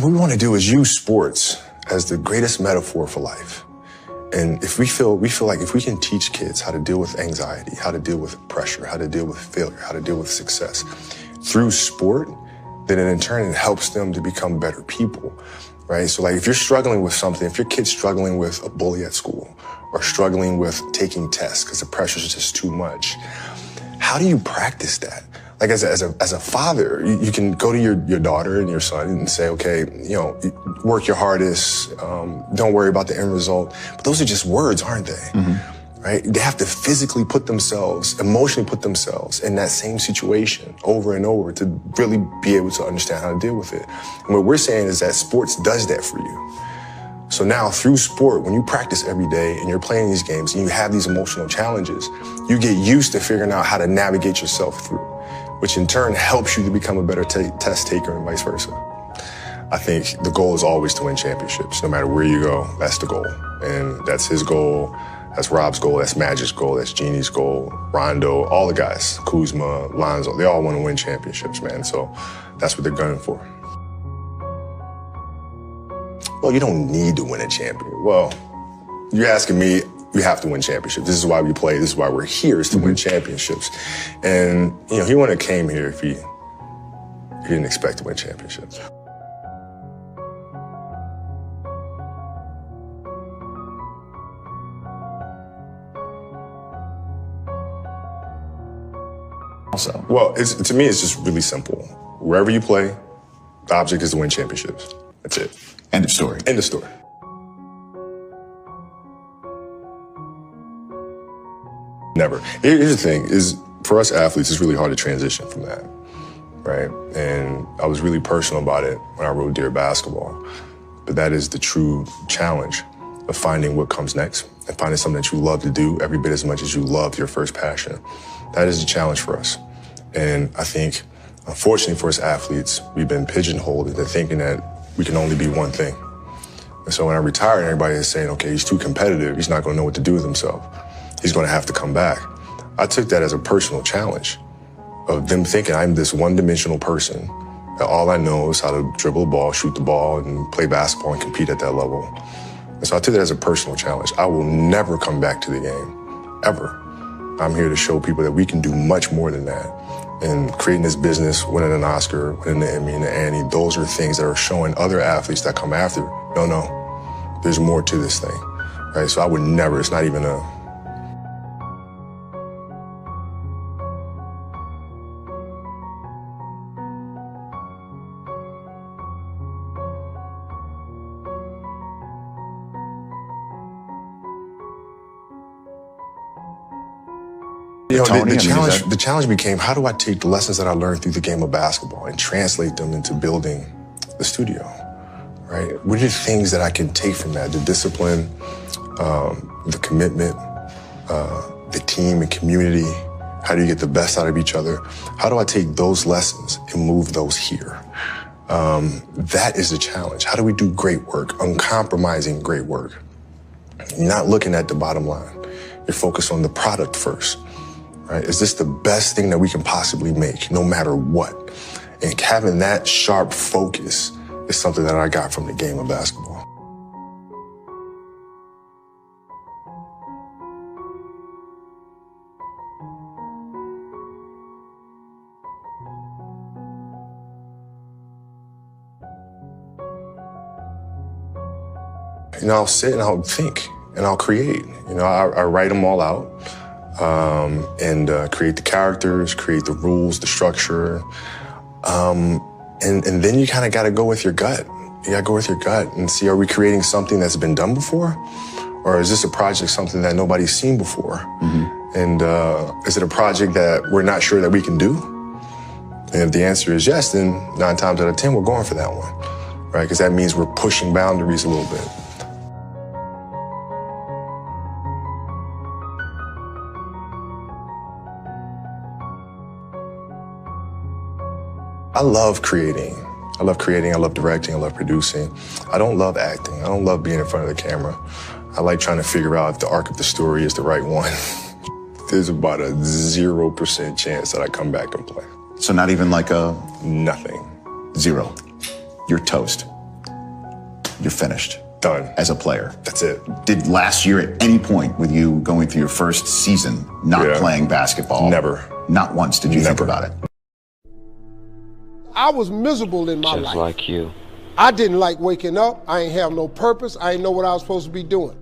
what we want to do is use sports as the greatest metaphor for life. And if we feel like if we can teach kids how to deal with anxiety, how to deal with pressure, how to deal with failure, how to deal with success through sport, then in turn it helps them to become better people, right? So like if you're struggling with something, if your kid's struggling with a bully at school or struggling with taking tests because the pressure is just too much, how do you practice that? Like as a father, you can go to your daughter and your son and say, okay, you know, work your hardest, don't worry about the end result. But those are just words, aren't they? Mm-hmm. Right? They have to physically put themselves, emotionally put themselves in that same situation over and over to really be able to understand how to deal with it. And what we're saying is that sports does that for you. So now through sport, when you practice every day and you're playing these games and you have these emotional challenges, you get used to figuring out how to navigate yourself through, which in turn helps you to become a better test taker and vice versa. I think the goal is always to win championships. No matter where you go, that's the goal. And that's his goal, that's Rob's goal, that's Magic's goal, that's Jeannie's goal, Rondo, all the guys, Kuzma, Lonzo, they all want to win championships, man. So that's what they're gunning for. Well, you don't need to win a champion. Well, you're asking me, you have to win championships. This is why we play. This is why we're here, is to win championships. And, you know, he wouldn't have came here if he didn't expect to win championships. Also, well, to me, it's just really simple. Wherever you play, the object is to win championships. That's it. End of story. End of story. Never. Here's the thing, is for us athletes, it's really hard to transition from that, right? And I was really personal about it when I wrote Dear Basketball. But that is the true challenge of finding what comes next and finding something that you love to do every bit as much as you love your first passion. That is the challenge for us. And I think, unfortunately for us athletes, we've been pigeonholed into thinking that we can only be one thing. And so when I retired, everybody is saying, okay, he's too competitive. He's not going to know what to do with himself. He's going to have to come back. I took that as a personal challenge of them thinking I'm this one-dimensional person, that all I know is how to dribble the ball, shoot the ball, and play basketball and compete at that level. And so I took that as a personal challenge. I will never come back to the game, ever. I'm here to show people that we can do much more than that. And creating this business, winning an Oscar, winning an Emmy and an Annie, those are things that are showing other athletes that come after, no, there's more to this thing, right? So I would never, it's not even a, you know, the challenge became, how do I take the lessons that I learned through the game of basketball and translate them into building the studio, right? What are the things that I can take from that? The discipline, the commitment, the team and community. How do you get the best out of each other? How do I take those lessons and move those here? That is the challenge. How do we do great work, uncompromising great work? You're not looking at the bottom line. You're focused on the product first. Right? Is this the best thing that we can possibly make, no matter what? And having that sharp focus is something that I got from the game of basketball. You know, I'll sit and I'll think and I'll create. You know, I write them all out. And create the characters, create the rules, the structure. And then you kind of got to go with your gut. You got to go with your gut and see, are we creating something that's been done before? Or is this a project, something that nobody's seen before? Mm-hmm. And is it a project that we're not sure that we can do? And if the answer is yes, then 9 times out of 10, we're going for that one, right? Because that means we're pushing boundaries a little bit. I love creating. I love directing, I love producing. I don't love acting. I don't love being in front of the camera. I like trying to figure out if the arc of the story is the right one. There's about a 0% chance that I come back and play. So not even like a... Nothing. 0. You're toast. you're finished. Done. As a player. That's it. Did last year at any point with you going through your first season not playing basketball? Never. Not once did you think about it? I was miserable in my life. Just like you. I didn't like waking up. I ain't have no purpose. I ain't know what I was supposed to be doing.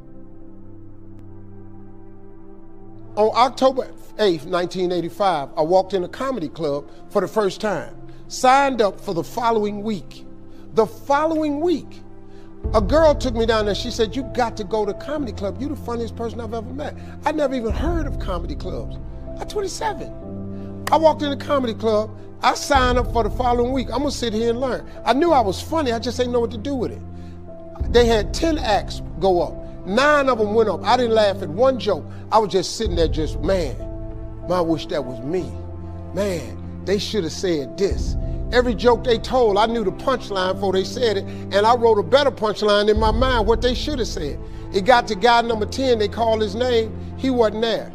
On October 8th, 1985, I walked in a comedy club for the first time. Signed up for the following week. The following week, a girl took me down there. She said, "You got to go to comedy club. You're the funniest person I've ever met." I never even heard of comedy clubs. I'm 27. I walked in the comedy club. I signed up for the following week. I'm gonna sit here and learn. I knew I was funny. I just didn't know what to do with it. They had 10 acts go up. 9 of them went up. I didn't laugh at one joke. I was just sitting there just, man, I wish that was me. Man, they should have said this. Every joke they told, I knew the punchline before they said it, and I wrote a better punchline in my mind, what they should have said. It got to guy number 10, they called his name, he wasn't there.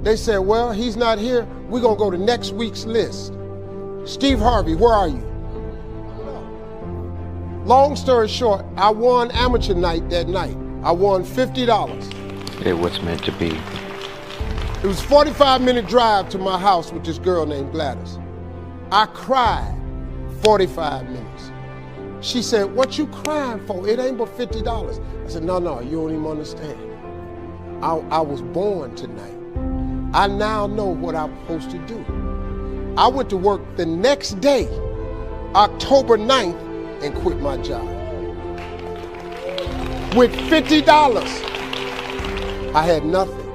They said, well, he's not here, we're gonna go to next week's list. Steve Harvey, where are you? Long story short, I won amateur night that night. I won $50. It was meant to be. It was a 45-minute drive to my house with this girl named Gladys. I cried 45 minutes. She said, "What you crying for? It ain't but $50. I said, no, you don't even understand. I was born tonight. I now know what I'm supposed to do. I went to work the next day, October 9th, and quit my job. With $50, I had nothing.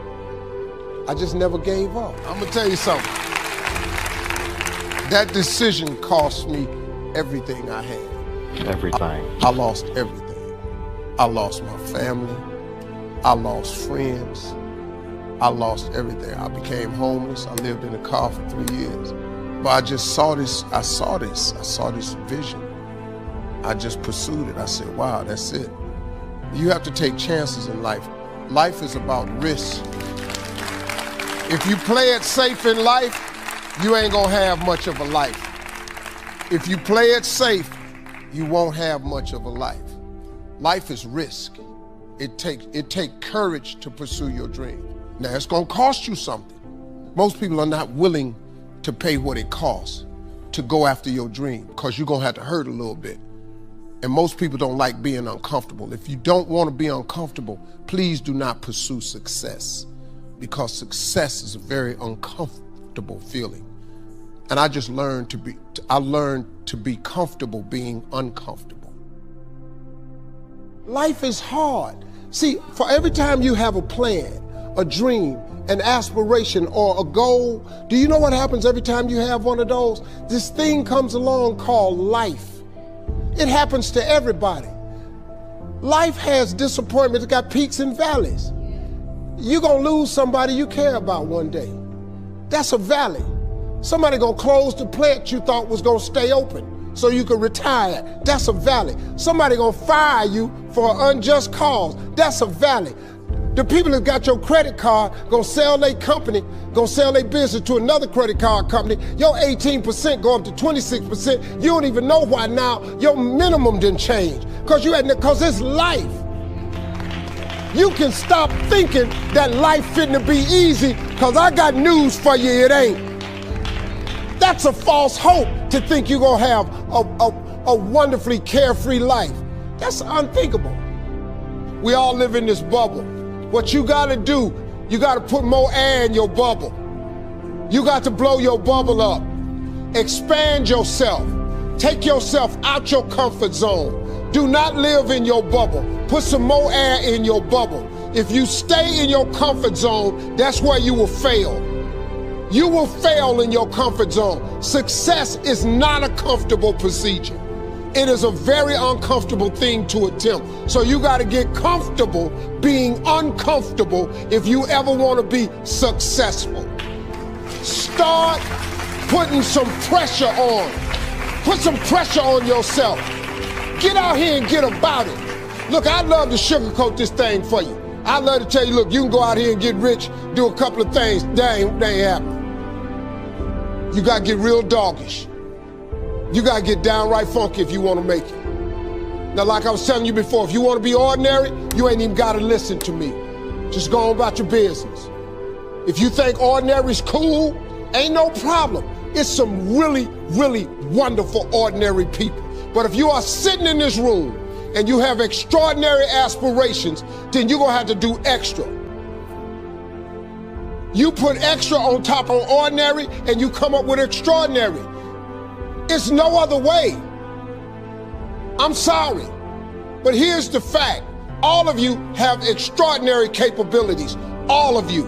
I just never gave up. I'm gonna tell you something. That decision cost me everything I had. Everything. I lost everything. I lost my family. I lost friends. I lost everything. I became homeless. I lived in a car for 3 years. But I just saw this, I saw this vision. I just pursued it. I said, wow, that's it. You have to take chances in life. Life is about risk. If you play it safe in life, you ain't gonna have much of a life. If you play it safe, you won't have much of a life. Life is risk. It takes courage to pursue your dream. Now, it's gonna cost you something. Most people are not willing to pay what it costs to go after your dream, because you're gonna have to hurt a little bit. And most people don't like being uncomfortable. If you don't wanna be uncomfortable, please do not pursue success, because success is a very uncomfortable feeling. And I just learned to be comfortable being uncomfortable. Life is hard. See, for every time you have a plan, a dream, an aspiration, or a goal, do you know what happens every time you have one of those? This thing comes along called life. It happens to everybody. Life has disappointment. It's got peaks and valleys. You're gonna lose somebody you care about one day. That's a valley. Somebody gonna close the plant you thought was gonna stay open so you could retire. That's a valley. Somebody gonna fire you for an unjust cause. That's a valley. The people that got your credit card gonna sell their company, gonna sell their business to another credit card company. Your 18% go up to 26%. You don't even know why now your minimum didn't change. Cause it's life. You can stop thinking that life fitting to be easy, cause I got news for you, it ain't. That's a false hope to think you're gonna have a wonderfully carefree life. That's unthinkable. We all live in this bubble. What you gotta do, you gotta put more air in your bubble. You got to blow your bubble up. Expand yourself. Take yourself out your comfort zone. Do not live in your bubble. Put some more air in your bubble. If you stay in your comfort zone, that's where you will fail. You will fail in your comfort zone. Success is not a comfortable procedure. It is a very uncomfortable thing to attempt. So you got to get comfortable being uncomfortable if you ever want to be successful. Start putting some pressure on. Put some pressure on yourself. Get out here and get about it. Look, I'd love to sugarcoat this thing for you. I'd love to tell you, look, you can go out here and get rich, do a couple of things. That ain't happening. You got to get real doggish. You got to get downright funky if you want to make it. Now, like I was telling you before, if you want to be ordinary, you ain't even got to listen to me. Just go on about your business. If you think ordinary's cool, ain't no problem. It's some really, really wonderful ordinary people. But if you are sitting in this room and you have extraordinary aspirations, then you're going to have to do extra. You put extra on top of ordinary and you come up with extraordinary. It's no other way. I'm sorry, but here's the fact. All of you have extraordinary capabilities. All of you.